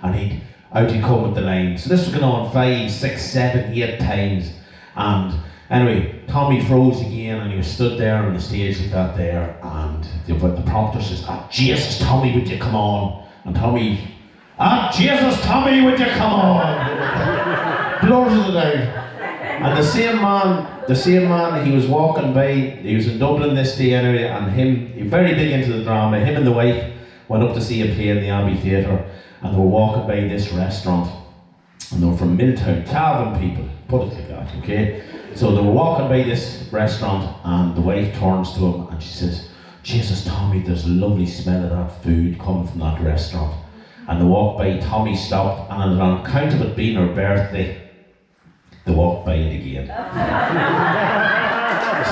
and he'd come with the line. So this was going on 5, 6, 7, 8 times, and anyway, Tommy froze again, and he was stood there on the stage like that there, and the prompter says, "Ah, Jesus, Tommy, would you come on?" And Tommy, "Ah, Jesus, Tommy, would you come on?" Blows it out. And the same man, he was walking by, he was in Dublin this day anyway, and he very big into the drama, him and the wife went up to see a play in the Abbey Theatre, and they were walking by this restaurant, and they were from Milltown, Calvin people, put it like that, okay? So they were walking by this restaurant, and the wife turns to him and she says, "Jesus, Tommy, there's a lovely smell of that food coming from that restaurant." And they walked by, Tommy stopped, and on account of it being her birthday, they walked by it again.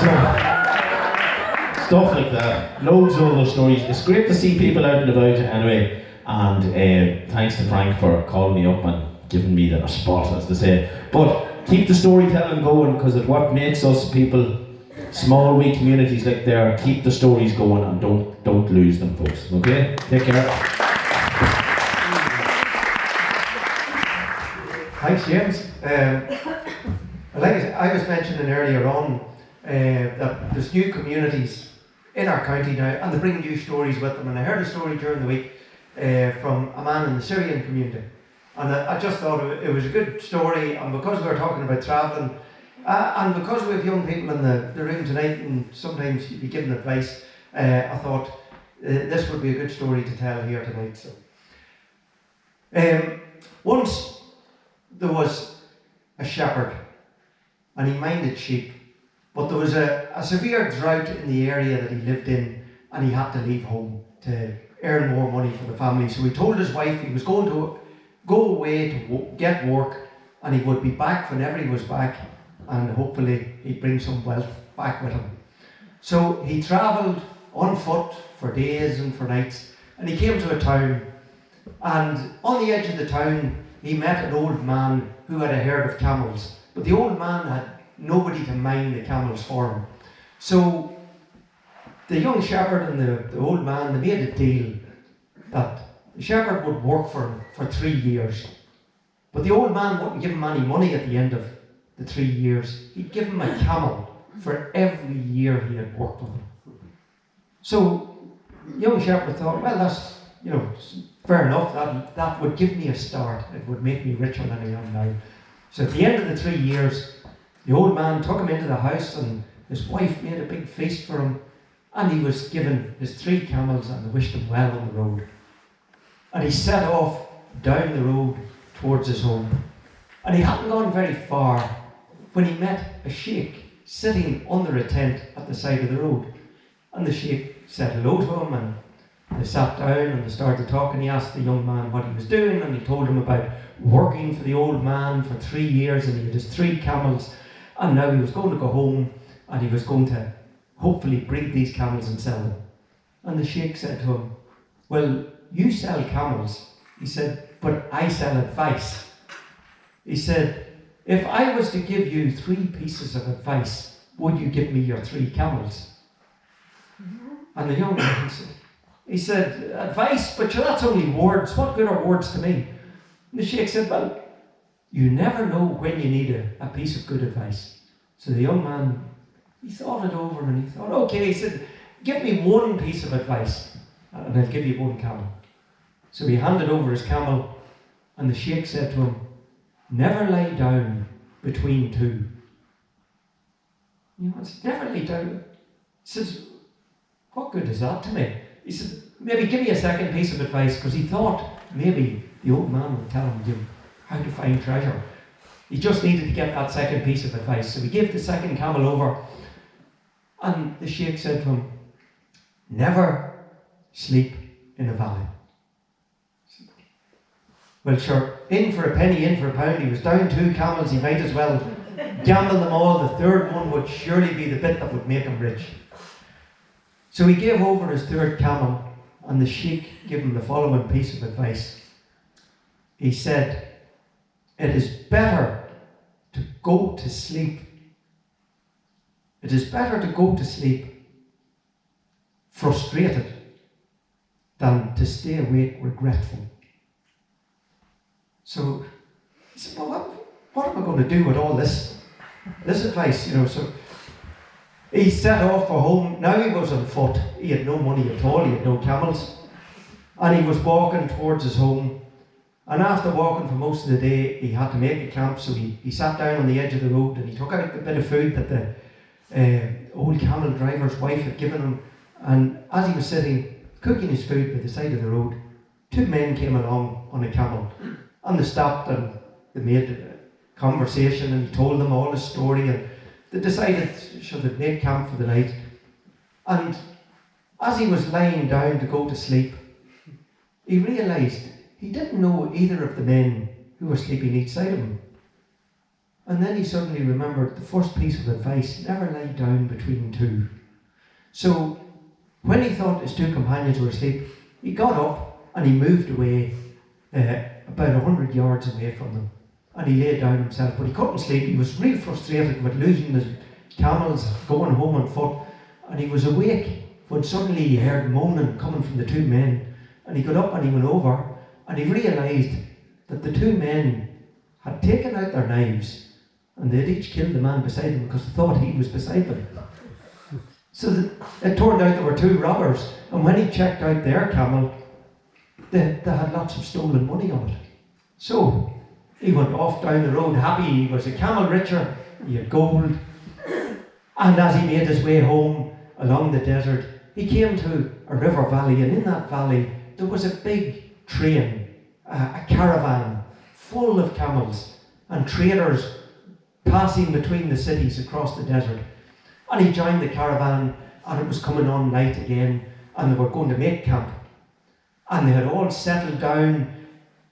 So, stuff like that. Loads of other stories. It's great to see people out and about anyway, and thanks to Frank for calling me up and giving me the spot, as they say. But keep the storytelling going, because it's what makes us people, small wee communities like there, keep the stories going and don't lose them, folks. Okay? Take care. Thanks, James. Like I was mentioning earlier on, that there's new communities in our county now, and they bring new stories with them. And I heard a story during the week from a man in the Syrian community, and I just thought it was a good story. And because we were talking about travelling, and because we have young people in the room tonight, and sometimes you'd be giving advice, I thought this would be a good story to tell here tonight. So, once there was a shepherd, and he minded sheep, but there was a severe drought in the area that he lived in, and he had to leave home to earn more money for the family. So he told his wife he was going to go away to get work, and he would be back whenever he was back, and hopefully he'd bring some wealth back with him. So he travelled on foot for days and for nights, and he came to a town, and on the edge of the town he met an old man who had a herd of camels. But the old man had nobody to mind the camels for him. So the young shepherd and the old man, they made a deal that the shepherd would work for him for 3 years. But the old man wouldn't give him any money at the end of the 3 years. He'd give him a camel for every year he had worked with him. So the young shepherd thought, well, that's, fair enough. That would give me a start. It would make me richer than I am now. So at the end of the 3 years, the old man took him into the house, and his wife made a big feast for him, and he was given his 3 camels, and they wished him well on the road. And he set off down the road towards his home. And he hadn't gone very far when he met a sheikh sitting under a tent at the side of the road. And the sheikh said hello to him, and they sat down and they started talking. He asked the young man what he was doing, and he told him about working for the old man for 3 years, and he had his 3 camels, and now he was going to go home, and he was going to hopefully breed these camels and sell them. And the sheikh said to him, well, you sell camels. He said, but I sell advice. He said, if I was to give you 3 pieces of advice, would you give me your 3 camels? And the young man said, he said, advice? But that's only words. What good are words to me? And the sheikh said, well, you never know when you need a piece of good advice. So the young man, he thought it over, and he thought, okay, he said, give me 1 piece of advice, and I'll give you 1 camel. So he handed over his camel, and the sheikh said to him, never lie down between 2. He said, never lie down. He says, what good is that to me? He said, maybe give me a 2nd piece of advice, because he thought maybe the old man would tell him how to find treasure. He just needed to get that 2nd piece of advice. So he gave the 2nd camel over, and the sheikh said to him, never sleep in a valley. Well, sure, in for a penny, in for a pound. He was down 2 camels. He might as well gamble them all. The 3rd one would surely be the bit that would make him rich. So he gave over his 3rd camel, and the sheikh gave him the following piece of advice. He said, it is better to go to sleep. It is better to go to sleep frustrated than to stay awake regretful. So he said, well, what am I going to do with all this advice, you know? So he set off for home. Now he was on foot. He had no money at all. He had no camels. And he was walking towards his home. And after walking for most of the day, he had to make a camp. So he sat down on the edge of the road and he took out a bit of food that the old camel driver's wife had given him. And as he was sitting cooking his food by the side of the road, two men came along on a camel. And they stopped and they made a conversation, and he told them all his story, and they decided should they make camp for the night. And as he was lying down to go to sleep, he realised he didn't know either of the men who were sleeping each side of him. And then he suddenly remembered the first piece of advice: never lie down between two. So when he thought his two companions were asleep, he got up and he moved away about 100 yards away from them. And he lay down himself, but he couldn't sleep. He was really frustrated with losing his camels, going home on foot. And he was awake when suddenly he heard moaning coming from the two men. And he got up and he went over, and he realised that the two men had taken out their knives and they'd each killed the man beside them because they thought he was beside them. So it turned out there were two robbers, and when he checked out their camel, they had lots of stolen money on it. So he went off down the road happy. He was a camel richer, he had gold. And as he made his way home along the desert, he came to a river valley, and in that valley there was a big train, a caravan full of camels and traders passing between the cities across the desert. And he joined the caravan, and it was coming on night again, and they were going to make camp. And they had all settled down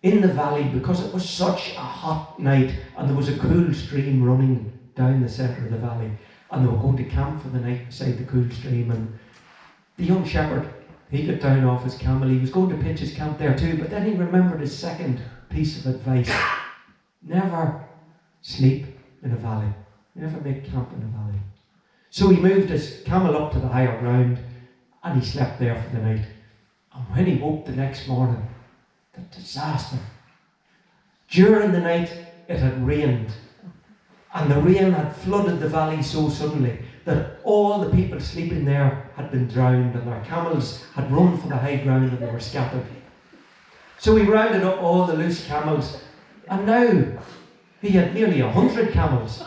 in the valley because it was such a hot night, and there was a cool stream running down the centre of the valley, and they were going to camp for the night beside the cool stream. And the young shepherd, he got down off his camel. He was going to pitch his camp there too, but then he remembered his second piece of advice: never sleep in a valley, never make camp in a valley. So he moved his camel up to the higher ground, and he slept there for the night. And when he woke the next morning, the disaster. During the night it had rained, and the rain had flooded the valley so suddenly that all the people sleeping there had been drowned, and their camels had run for the high ground and they were scattered. So he rounded up all the loose camels, and now he had nearly 100 camels,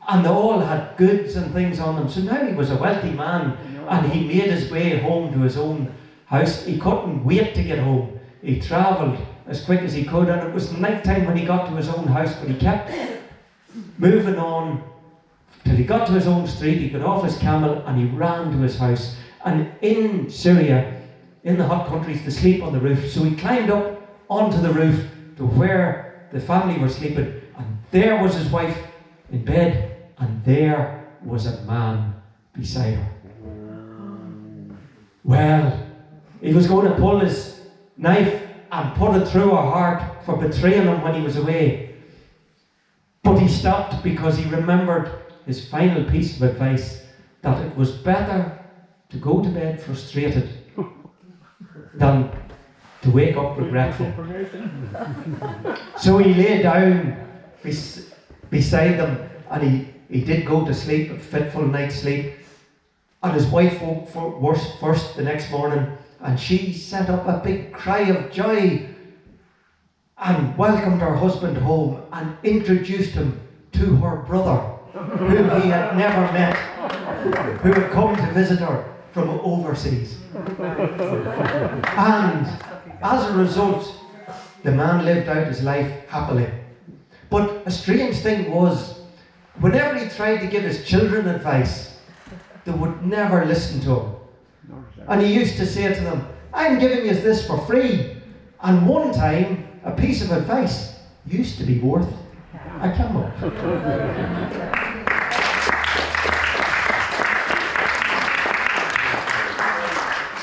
and they all had goods and things on them. So now he was a wealthy man, and he made his way home to his own house. He couldn't wait to get home. He travelled as quick as he could, and it was night time when he got to his own house, but he kept moving on till he got to his own street. He got off his camel and he ran to his house. And in Syria, in the hot countries, they sleep on the roof. So he climbed up onto the roof to where the family were sleeping, and there was his wife in bed, and there was a man beside her. Well, he was going to pull his knife and put it through her heart for betraying him when he was away. But he stopped because he remembered his final piece of advice, that it was better to go to bed frustrated than to wake up regretful. So he lay down beside them, and he did go to sleep, a fitful night's sleep. And his wife woke first the next morning, and she set up a big cry of joy and welcomed her husband home and introduced him to her brother, whom he had never met, who had come to visit her from overseas. And as a result, the man lived out his life happily. But a strange thing was, whenever he tried to give his children advice, they would never listen to him. And he used to say to them, "I'm giving you this for free." And one time, a piece of advice used to be worth a camel.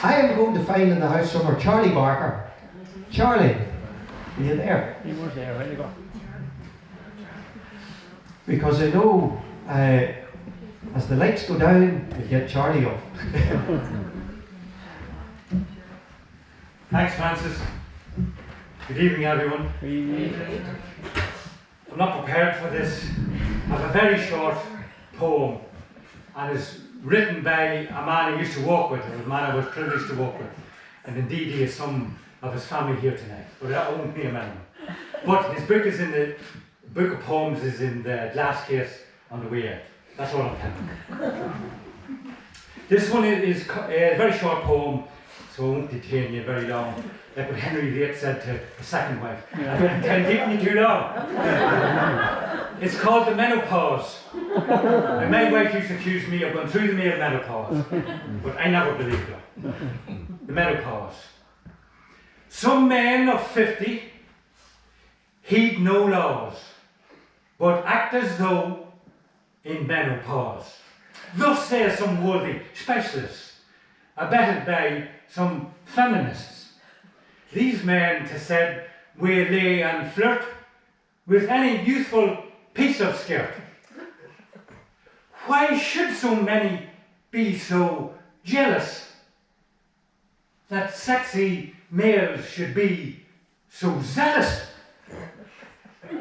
I am going to find in the house somewhere Charlie Barker. Charlie, are you there? He was there, right? Go. Because I know as the lights go down, we get Charlie up. Thanks, Francis. Good evening, everyone. I'm not prepared for this. I have a very short poem, and it's written by a man I used to work with, a man I was privileged to work with. And indeed, he has some of his family here tonight, but I won't name anyone. But his book is in the book of poems is in the glass case on the way out. That's all I'm telling you. This one is a very short poem, so I won't detain you very long. Like what Henry VIII said to his second wife, I don't intend keeping you too long. It's called The Menopause. And my wife used to accuse me of going through the male menopause, but I never believed her. The menopause. Some men of 50 heed no laws, but act as though in menopause. Thus say some worthy specialists, abetted by some feminists. These men, 'tis said, waylay and flirt with any youthful piece of skirt. Why should so many be so jealous that sexy males should be so zealous?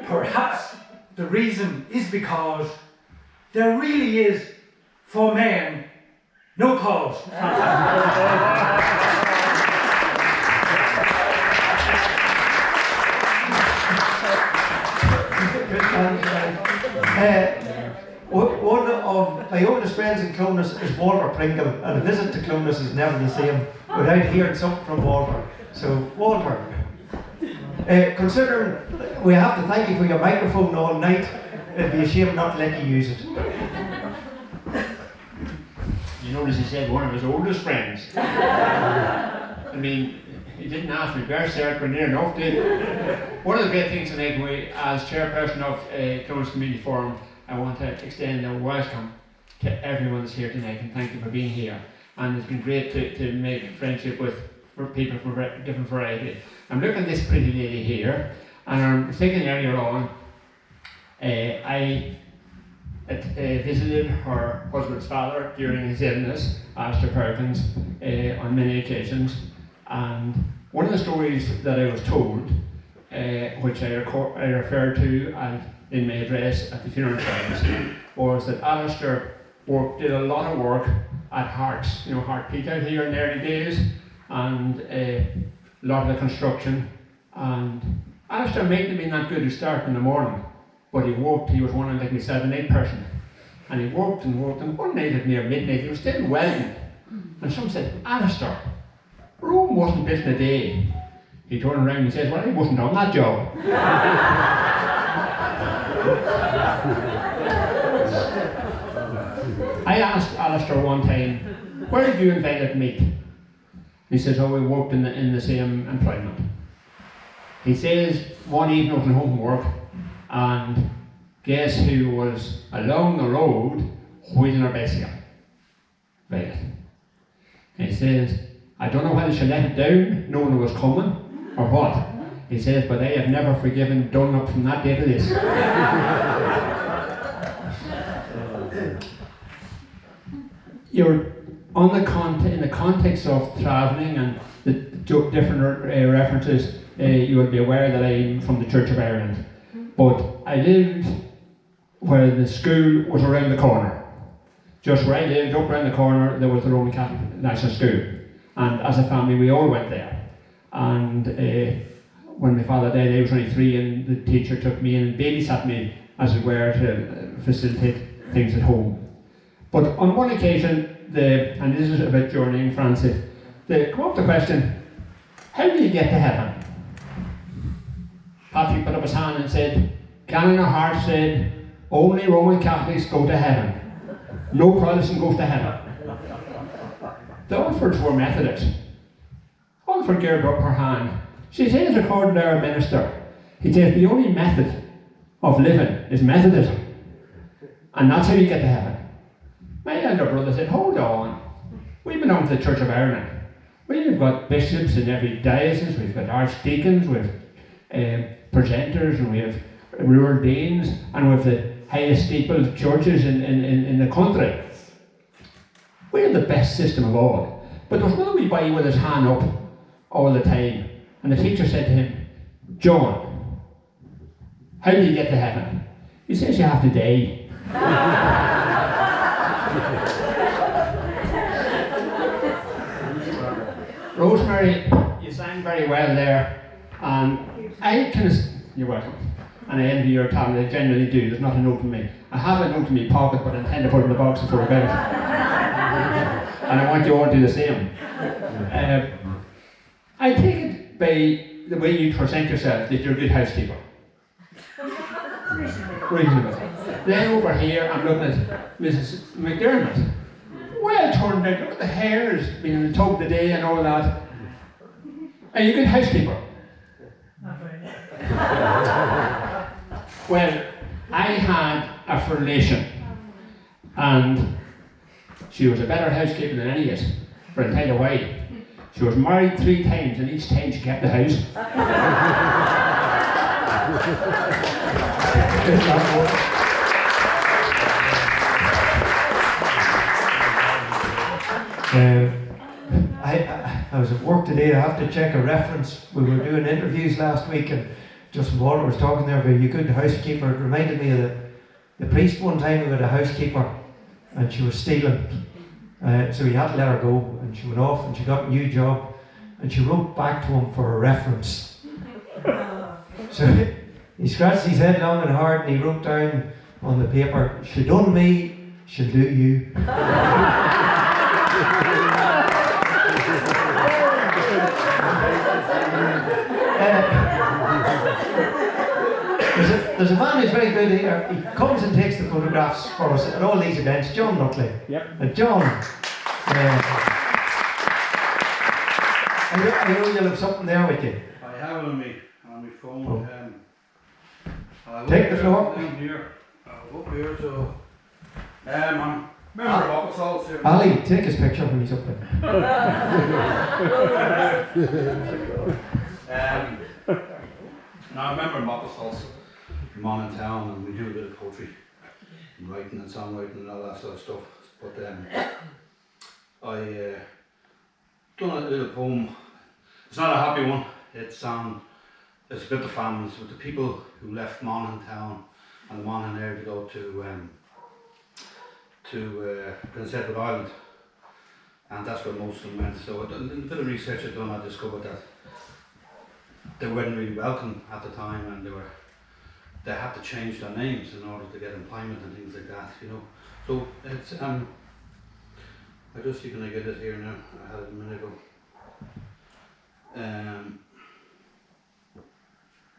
Perhaps the reason is because there really is, for men, no cause. One of my oldest friends in Clonus is Walter Pringle, and a visit to Clonus is never the same without hearing something from Walter. So, Walter, considering we have to thank you for your microphone all night, it'd be a shame not to let you use it. You notice he said one of his oldest friends. I mean, he didn't ask me birth cert, but near enough did. One of the great things tonight, as chairperson of Clonus Community Forum, I want to extend a welcome to everyone that's here tonight and thank you for being here. And it's been great to make friendship with people from different variety. I'm looking at this pretty lady here, and I'm thinking earlier on, I visited her husband's father during his illness, Alistair Perkins, on many occasions. And one of the stories that I was told, which I referred to in my address at the funeral service, was that Alistair did a lot of work at Hearts, Heart Peak out here in the early days, and a lot of the construction. And Alistair mightn't have been that good to start in the morning, but he was one of like my 7-8 person. And he worked, and one night at near midnight, he was still welding. And someone said, Alistair, Rome wasn't built in a day. He turned around and says, well, I wasn't on that job. I asked Alistair one time, where did you invite at meet? He says, oh, we worked in the same employment. He says, one evening I was home from work, and guess who was along the road wheeling her bicycle? Violet. And he says, I don't know whether she let it down, knowing it was coming, or what. He says, but I have never forgiven Dunlop from that day to this. You're in the context of travelling and the different references, you will be aware that I'm from the Church of Ireland. But I lived where the school was around the corner. Just where I lived, up around the corner, there was the Roman Catholic National School. And as a family, we all went there. And when my father died, I was only 3, and the teacher took me in and babysat me, as it were, to facilitate things at home. But on one occasion, and this is about journeying, Francis, they come up with the question, how do you get to heaven? Patrick put up his hand and said, Canon Hart said, only Roman Catholics go to heaven. No Protestant goes to heaven. The Alfords were Methodists. Alford gave up her hand. She says, according to our minister, he says the only method of living is Methodism. And that's how you get to heaven. My elder brother said, hold on. We belong to the Church of Ireland. We've got bishops in every diocese, we've got archdeacons, we've presenters, and we have rural deans, and we have the highest steepled churches in the country. We have the best system of all. But there was another wee boy with his hand up all the time, and the teacher said to him, John, how do you get to heaven? He says you have to die. Rosemary, you sang very well there, and you're welcome. And I envy your talent, I genuinely do. There's not a note in me. I have a note in my pocket, but I intend to put it in the box before I go out. And I want you all to do the same. I take it by the way you present yourself that you're a good housekeeper. Reasonable. Then over here, I'm looking at Mrs. McDermott. Well turned out, look at the hairs, been in the tub of the day and all that. Are you a good housekeeper? Not really. Well, I had a relation, and she was a better housekeeper than any of us, for I'll tell you why. She was married 3 times, and each time she kept the house. I was at work today. I have to check a reference. We were doing interviews last week, and just Walter was talking there about you good housekeeper. It reminded me of the priest one time. We had a housekeeper, and she was stealing. So he had to let her go, and she went off, and she got a new job, and she wrote back to him for a reference. So he scratched his head long and hard, and he wrote down on the paper, "She done me, she'll do you." There's a man who's very good here. He comes and takes the photographs for us at all these events, John Nutley. Yep. And John, I know you'll have something there with you. I have it on my phone. Take the floor. Down here, up here, so I'm member of office also. Ali, take his picture when he's up there. Now I remember Moppus also from on in town, and we do a bit of poetry and writing and songwriting and all that sort of stuff. But I done a little poem. It's not a happy one. It's about the families, with the people who left Monaghan town and Monaghan area to go to Prince Edward Island, and that's where most of them went. So a bit of research I've done, I discovered that they weren't really welcome at the time, and they had to change their names in order to get employment and things like that, you know. So it's I just see, can I get it here now? I had it a minute ago.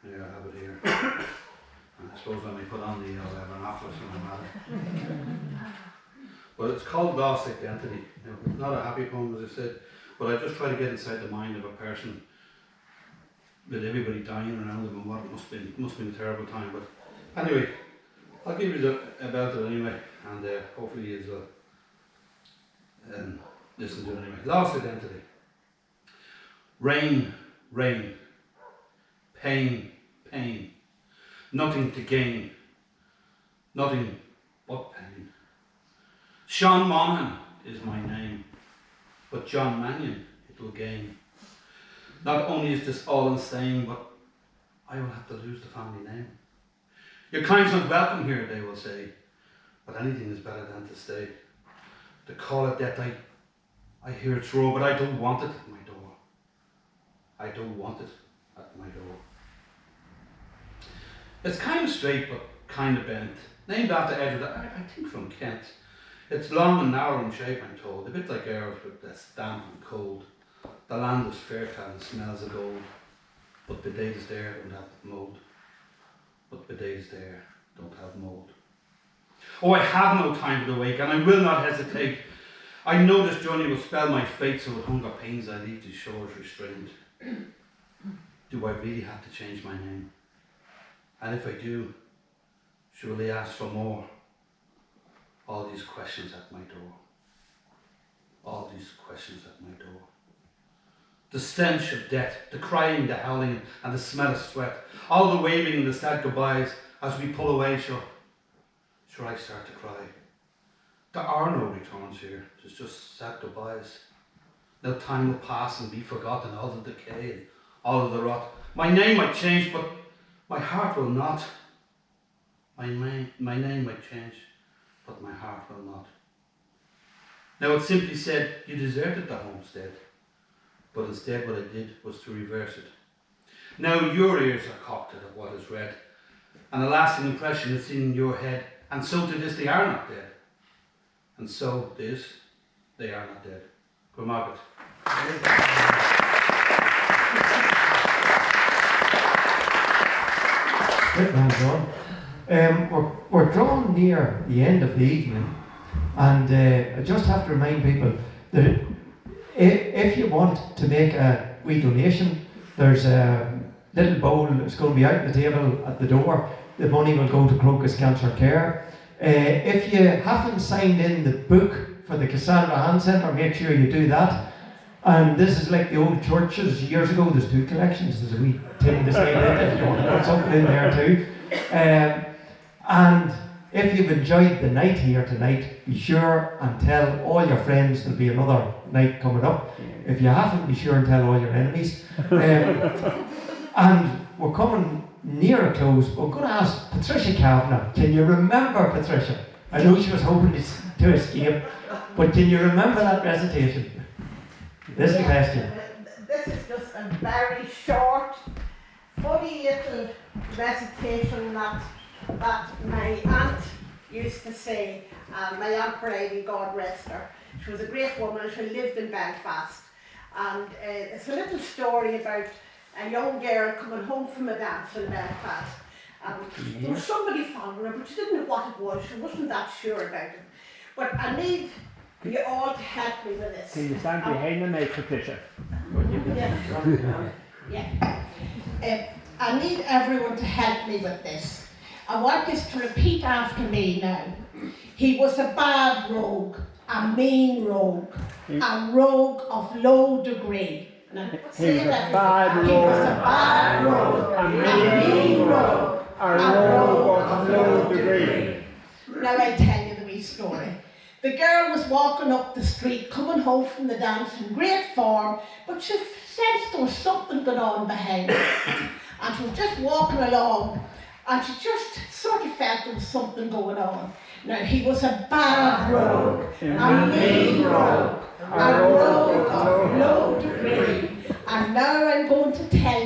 Yeah, I have it here. And I suppose when we put on the vernacular something. But it's called Lost Identity. You know, it's not a happy poem, as I said, but I just try to get inside the mind of a person, with everybody dying around them, and what it must be a terrible time. But anyway, I'll give you about it anyway, and hopefully you'll listen to it anyway. Lost Identity. Rain, rain, pain, pain, nothing to gain, nothing but pain. Sean Monaghan is my name, but John Mannion it will gain. Not only is this all insane, but I will have to lose the family name. Your kind's not welcome here, they will say, but anything is better than to stay. The call of death, I hear its roar, but I don't want it at my door. I don't want it at my door. It's kind of straight, but kind of bent. Named after Edward, I think from Kent. It's long and narrow in shape, I'm told, a bit like ours, but that's damp and cold. The land is fertile and smells of gold, but potatoes there don't have mould. But potatoes there don't have mould. Oh, I have no time for the wake, and I will not hesitate. I know this journey will spell my fate, so with hunger pains I leave these shores restrained. Do I really have to change my name? And if I do, surely ask for more. All these questions at my door. All these questions at my door. The stench of death, the crying, the howling, and the smell of sweat. All the waving and the sad goodbyes as we pull away, sure I start to cry. There are no returns here, there's just sad goodbyes. No time will pass and be forgotten, all the decay and all of the rot. My name might change, but my heart will not. My name might change, but my heart will not. Now it simply said, you deserted the homestead, but instead what I did was to reverse it. Now your ears are cocked at what is read, and a lasting impression is in your head, and so to this they are not dead. And so this, they are not dead. Good Margaret. Good man, John. We're drawing near the end of the evening, and I just have to remind people that if you want to make a wee donation, there's a little bowl that's going to be out on the table at the door. The money will go to Crocus Cancer Care. If you haven't signed in the book for the Cassandra Hand Centre, make sure you do that. And this is like the old churches years ago. There's 2 collections. There's a wee tin to sign in if you want to put something in there too. And if you've enjoyed the night here tonight, be sure and tell all your friends there'll be another night coming up. If you haven't, be sure and tell all your enemies. And we're coming near a close. We're going to ask Patricia Kavanagh. Can you remember Patricia? I know she was hoping to escape, but can you remember that recitation? This is the question. This is just a very short, funny little recitation that my aunt used to say. My aunt Brady, God rest her. She was a great woman. She lived in Belfast. And it's a little story about a young girl coming home from a dance in Belfast. There was somebody following her, but she didn't know what it was. She wasn't that sure about it. But I need you all to help me with this. Can you stand behind the mic, Patricia? Yeah. I need everyone to help me with this. I want you to repeat after me now. He was a bad rogue, a mean rogue, a rogue of low degree. Now, He was a bad rogue, a mean rogue, a rogue of low degree. Now I tell you the wee story. The girl was walking up the street, coming home from the dance in great form, but she sensed there was something going on behind her. And she was just walking along, and she just sort of felt there was something going on. Now he was a bad rogue, a mean rogue, a rogue of low degree. And now I'm going to tell